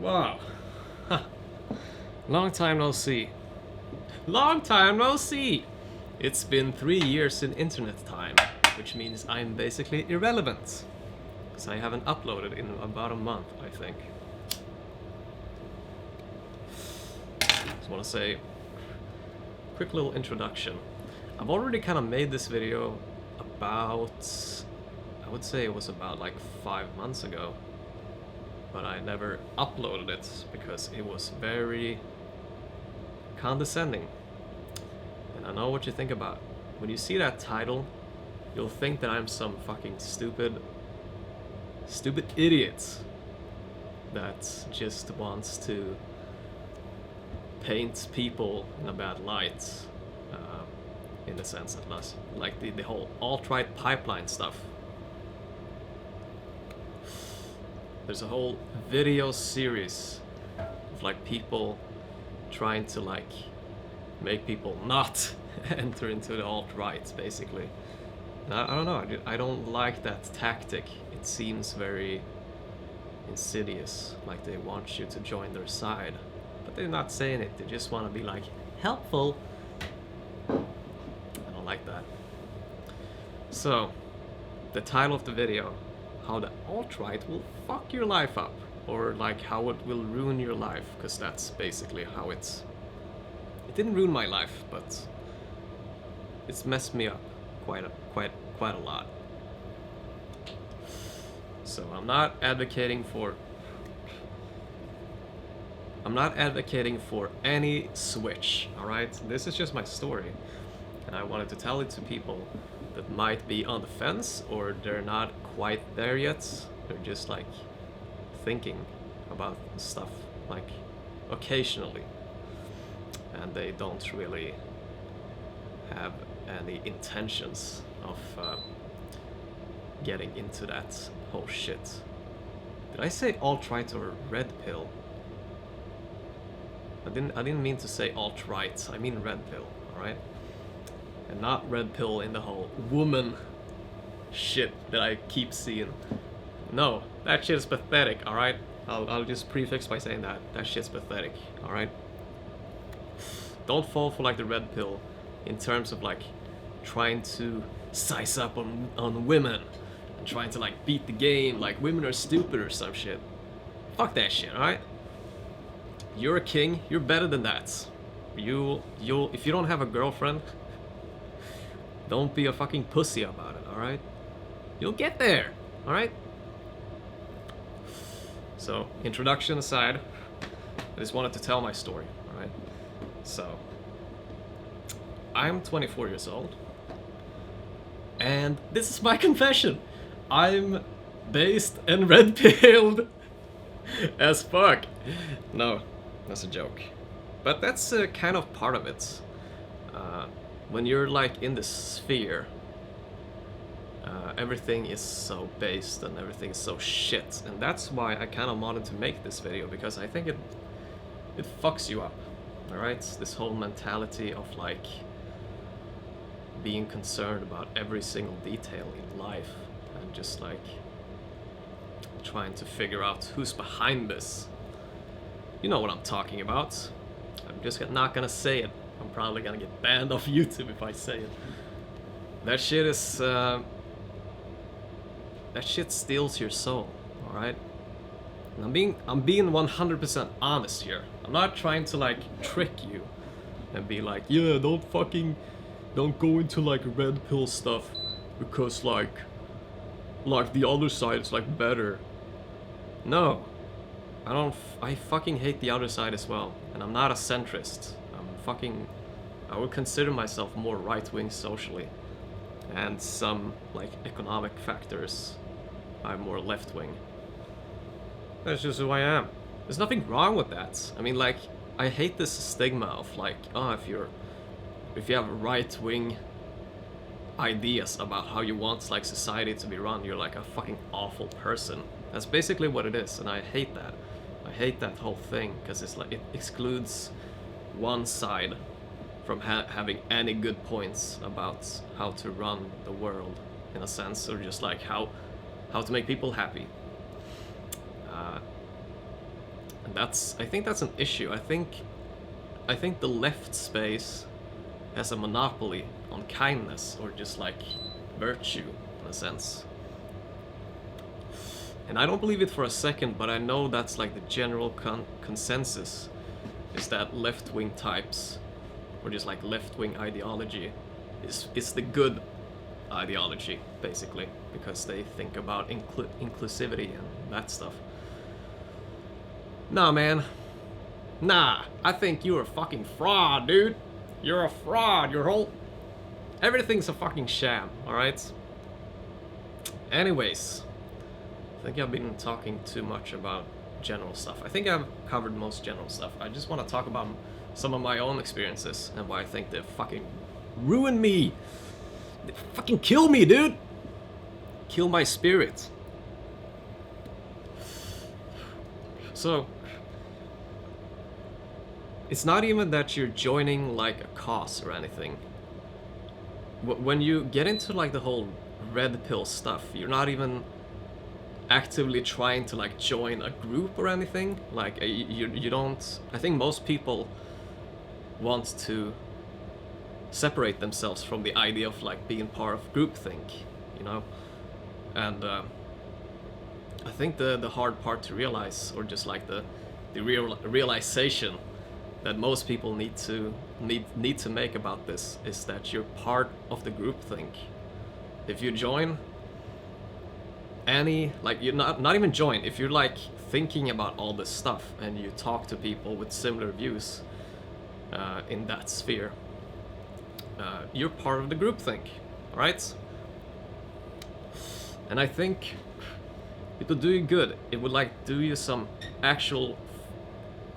Wow. Long time no see. Long time no see! It's been 3 years in internet time, which means I'm basically irrelevant. Because I haven't uploaded in about a month, I think. Just want to say, quick little introduction. I've already kind of made this video about, I would say it was about like 5 months ago. But I never uploaded it because it was very condescending. And I know what you think about. When you see that title, you'll think that I'm some fucking stupid idiot that just wants to paint people in a bad light, in a sense at least. Like the whole alt-right pipeline stuff. There's a whole video series of like people trying to like make people not enter into the alt-right, basically. And I don't know, I don't like that tactic. It seems very insidious, like they want you to join their side. But they're not saying it, they just want to be like, helpful. I don't like that. So, the title of the video, how the alt-right will fuck your life up, or like how it will ruin your life, because that's basically how it didn't ruin my life, but it's messed me up quite a lot. So I'm not advocating for any switch, all right? This is just my story, and I wanted to tell it to people that might be on the fence, or they're not quite there yet. They're just like thinking about stuff like occasionally, and they don't really have any intentions of getting into that whole shit. Did I say alt-right or red pill? I didn't mean to say alt-right, I mean red pill, alright? And not red pill in the whole woman shit that I keep seeing. No, that shit is pathetic, alright? I'll just prefix by saying that. That shit's pathetic, alright? Don't fall for like the red pill in terms of like trying to size up on women and trying to like beat the game, like women are stupid or some shit. Fuck that shit, alright? You're a king, you're better than that. You'll if you don't have a girlfriend, don't be a fucking pussy about it, alright? You'll get there, alright? So, introduction aside, I just wanted to tell my story, alright? So, I'm 24 years old, and this is my confession. I'm based and red-pilled as fuck. No, that's a joke. But that's kind of part of it. When you're like in the sphere, everything is so based and everything is so shit, and that's why I kind of wanted to make this video, because I think it fucks you up, alright? This whole mentality of like being concerned about every single detail in life and just like trying to figure out who's behind this. You know what I'm talking about. I'm just not gonna say it. I'm probably gonna get banned off YouTube if I say it. That shit is that shit steals your soul, alright? And I'm being 100% honest here. I'm not trying to like trick you and be like, yeah, don't go into like red pill stuff because like the other side is like better. No. I fucking hate the other side as well, and I'm not a centrist. I would consider myself more right-wing socially, and some like economic factors I'm more left-wing. That's just who I am. There's nothing wrong with that. I mean, like, I hate this stigma of like, oh, if you have right-wing ideas about how you want like society to be run, you're like a fucking awful person. That's basically what it is, and I hate that. I hate that whole thing, because it's like it excludes one side from having any good points about how to run the world, in a sense, or just like how to make people happy. And I think that's an issue. I think the left space has a monopoly on kindness, or just like virtue in a sense. And I don't believe it for a second, but I know that's like the general consensus, is that left-wing types, or just like left-wing ideology, is the good ideology, basically, because they think about inclusivity and that stuff. Nah, man. Nah, I think you're a fucking fraud, dude. You're a fraud. Everything's a fucking sham, alright? Anyways, I think I've been talking too much about general stuff. I think I've covered most general stuff. I just want to talk about some of my own experiences and why I think they fucking ruined me. They fucking kill me, dude. Kill my spirit. So, it's not even that you're joining like a cause or anything. When you get into like the whole red pill stuff, you're not even actively trying to like join a group or anything. Like you don't. I think most people want to separate themselves from the idea of like being part of groupthink, you know. And I think the hard part to realize, or just like the realization that most people need to make about this, is that you're part of the groupthink. If you join any, like, you're not even join, if you're like thinking about all this stuff and you talk to people with similar views in that sphere, you're part of the groupthink, right? And I think it would do you good. It would like do you some actual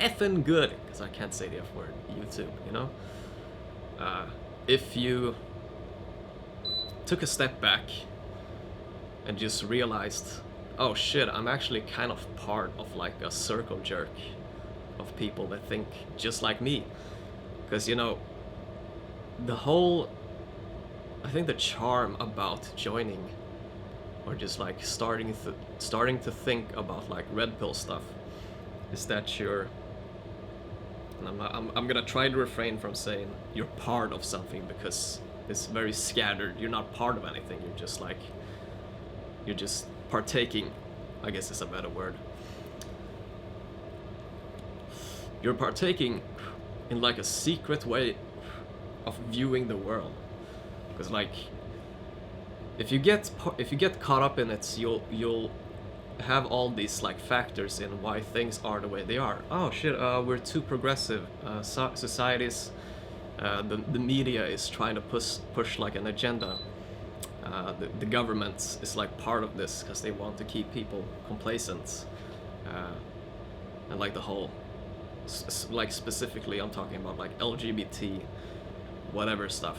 effing good, because I can't say the F word, YouTube, you know? If you took a step back and just realized, oh shit, I'm actually kind of part of like a circle jerk of people that think just like me. Because, you know, I think the charm about joining, or just like starting to think about like red pill stuff, is that you're, and I'm gonna try to refrain from saying you're part of something, because it's very scattered. You're not part of anything. You're just partaking, I guess is a better word. You're partaking in like a secret way of viewing the world, because like if you get caught up in it, you'll have all these like factors in why things are the way they are. Oh shit, we're too progressive. Society's the media is trying to push like an agenda. The government is like part of this because they want to keep people complacent, and like the whole like specifically I'm talking about like LGBT whatever stuff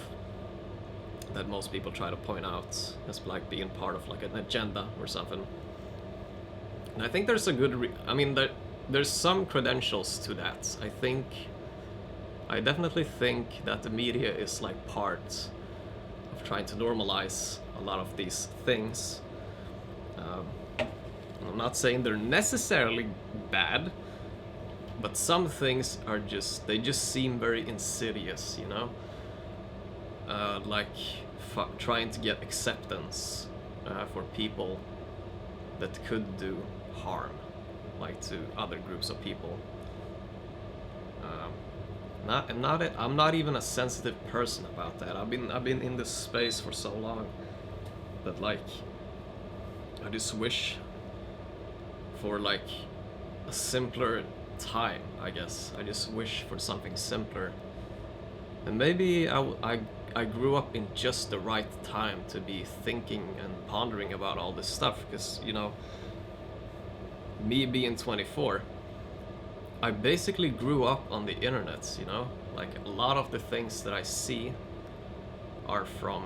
that most people try to point out as like being part of like an agenda or something. And I think there's a good there's some credentials to that. I definitely think that the media is like part of trying to normalize a lot of these things. I'm not saying they're necessarily bad, but some things are they just seem very insidious, you know? Like trying to get acceptance for people that could do harm, like to other groups of people. I'm not even a sensitive person about that. I've been in this space for so long that like I just wish for like a simpler time, I guess. I just wish for something simpler. And maybe I grew up in just the right time to be thinking and pondering about all this stuff, because, you know, me being 24, I basically grew up on the internet, you know? Like, a lot of the things that I see are from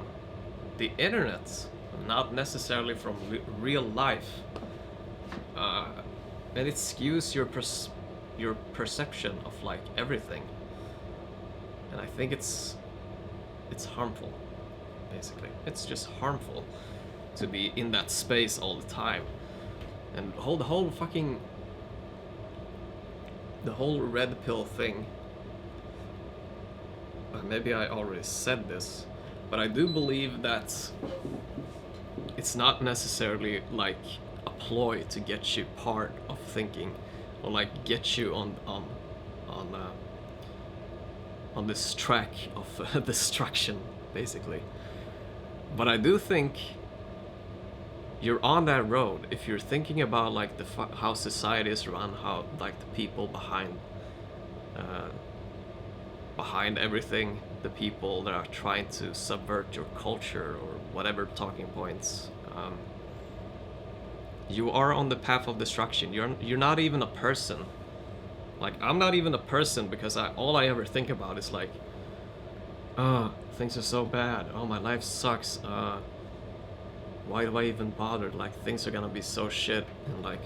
the internet, not necessarily from real life. And it skews your perception of, like, everything. And I think it's harmful, basically. It's just harmful to be in that space all the time. And the whole fucking the whole red pill thing, maybe I already said this, but I do believe that it's not necessarily like a ploy to get you part of thinking, or like get you on this track of destruction, basically. But I do think you're on that road if you're thinking about like how society is run, how like the people behind everything, the people that are trying to subvert your culture or whatever talking points. You are on the path of destruction. You're not even a person. Like, I'm not even a person, because all I ever think about is like, oh, things are so bad. Oh, my life sucks. Why do I even bother? Like, things are gonna be so shit in like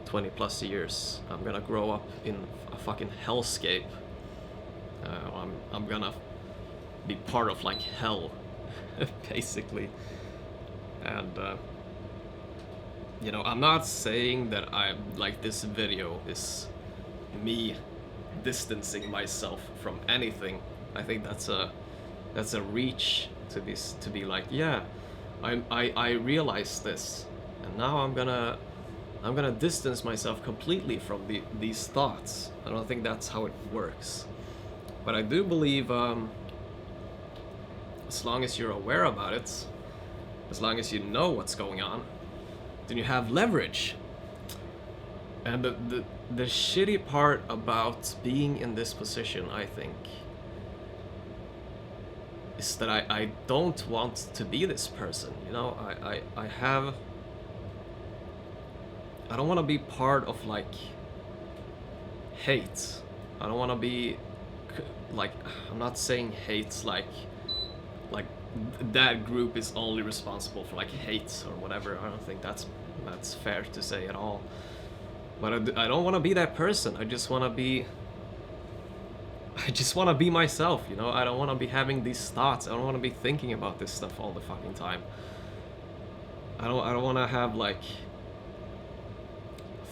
20 plus years. I'm gonna grow up in a fucking hellscape. I'm gonna be part of like hell, basically. And you know, I'm not saying that I'm like, this video is me distancing myself from anything. I think that's a reach to be like, yeah, I realize this, and now I'm gonna distance myself completely from these thoughts. I don't think that's how it works. But I do believe as long as you're aware about it, as long as you know what's going on, then you have leverage. And the shitty part about being in this position, I think, is that I don't want to be this person. You know, I don't want to be part of like hate. I don't want to be like, I'm not saying hate like that group is only responsible for like hate or whatever. I don't think that's fair to say at all. But I don't want to be that person. I just want to be myself, you know. I don't want to be having these thoughts. I don't want to be thinking about this stuff all the fucking time. I don't want to have like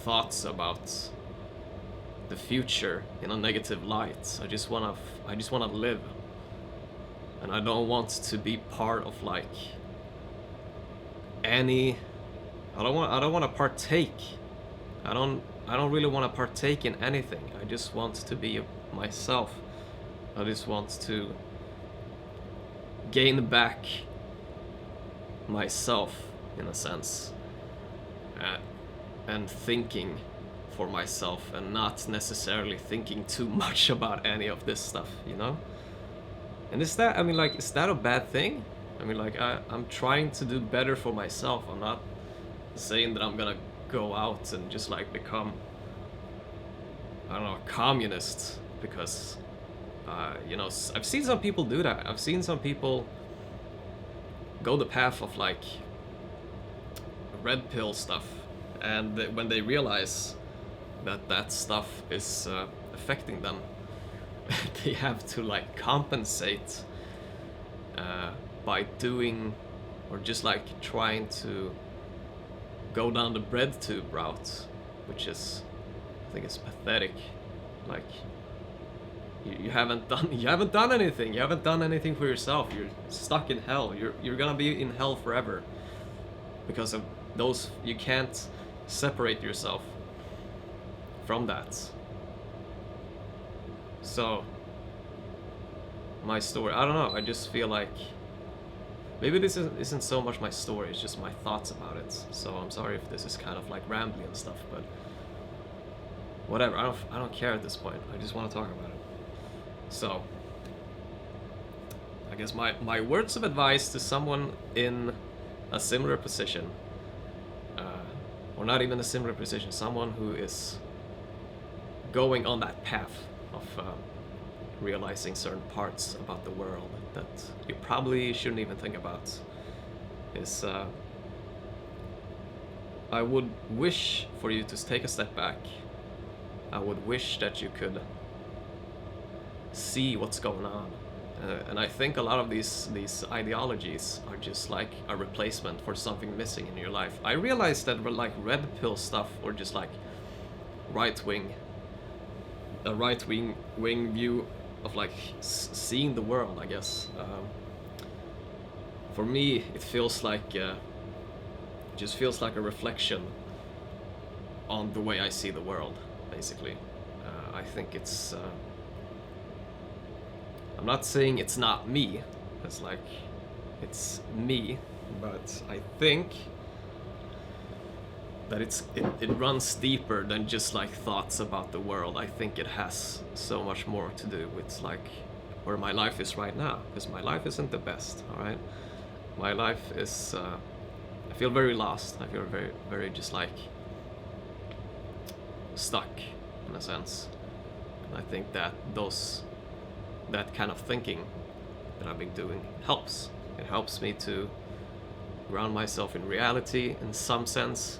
thoughts about the future in a negative light. I just want to live. And I don't want to be part of like any. I don't want to partake. I don't really want to partake in anything. I just want to be myself. I just want to gain back myself, in a sense, and thinking for myself, and not necessarily thinking too much about any of this stuff, you know? And is that a bad thing? I mean, like, I'm trying to do better for myself. I'm not saying that I'm gonna go out and just like become, I don't know, a communist, because you know, I've seen some people do that. I've seen some people go the path of like red pill stuff, and when they realize that stuff is affecting them, they have to like compensate by doing, or just like trying to go down the bread tube route, which is, I think it's pathetic. Like, you haven't done anything. You haven't done anything for yourself. You're stuck in hell. You're gonna be in hell forever because of those. You can't separate yourself from that. So my story, I don't know, I just feel like maybe this isn't so much my story, it's just my thoughts about it. So I'm sorry if this is kind of like rambly and stuff, but whatever. I don't care at this point. I just want to talk about it. So I guess my words of advice to someone in a similar position, or not even a similar position, someone who is going on that path of realizing certain parts about the world that you probably shouldn't even think about, is I would wish for you to take a step back. I would wish that you could see what's going on. And I think a lot of these ideologies are just like a replacement for something missing in your life. I realized that like red pill stuff, or just like right-wing a right wing view of like seeing the world, I guess. For me, it feels like just feels like a reflection on the way I see the world, basically. I think it's. I'm not saying it's not me. It's like it's me, but I think that it runs deeper than just like thoughts about the world. I think it has so much more to do with like where my life is right now, because my life isn't the best. All right, my life is. I feel very lost. I feel very just like stuck in a sense. And I think that that kind of thinking that I've been doing helps. It helps me to ground myself in reality in some sense.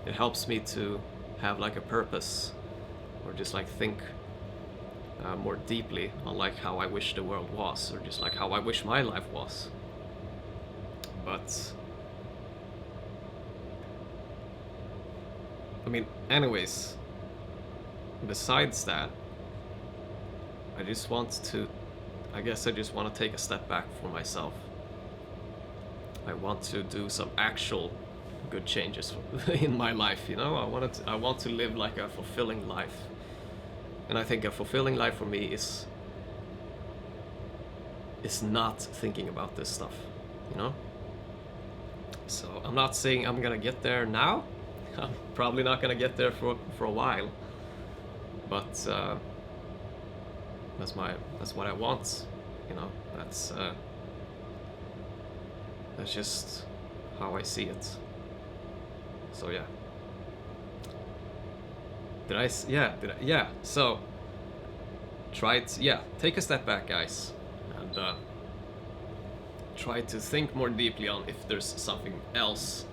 It helps me to have like a purpose, or just like think more deeply on like how I wish the world was, or just like how I wish my life was. But I mean, anyways, besides that, I just want to take a step back for myself. I want to do some actual good changes in my life, you know? I want to live like a fulfilling life. And I think a fulfilling life for me is not thinking about this stuff, you know? So I'm not saying I'm gonna get there now. I'm probably not gonna get there for a while. But that's what I want, you know? That's just how I see it. So yeah. So take a step back, guys, and try to think more deeply on if there's something else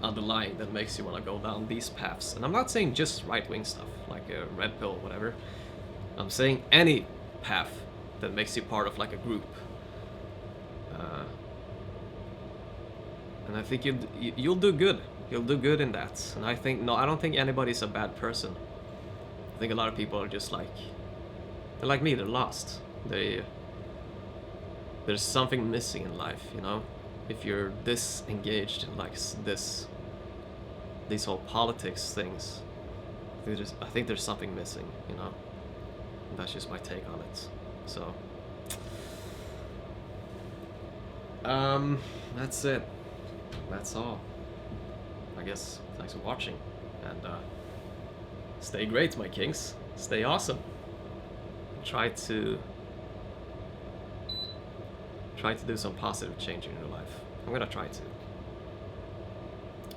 underlying that makes you want to go down these paths. And I'm not saying just right-wing stuff like a red pill or whatever. I'm saying any path that makes you part of like a group. And I think you'll do good. You'll do good in that. And I don't think anybody's a bad person. I think a lot of people are just like, they're like me, they're lost. There's something missing in life, you know? If you're this engaged in like these whole politics things, I think there's something missing, you know? And that's just my take on it. So, that's it. That's all. I guess. Thanks for watching, and stay great, my kings. Stay awesome. Try to do some positive change in your life. I'm gonna try to.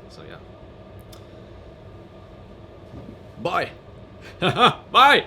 So yeah. Bye. Bye.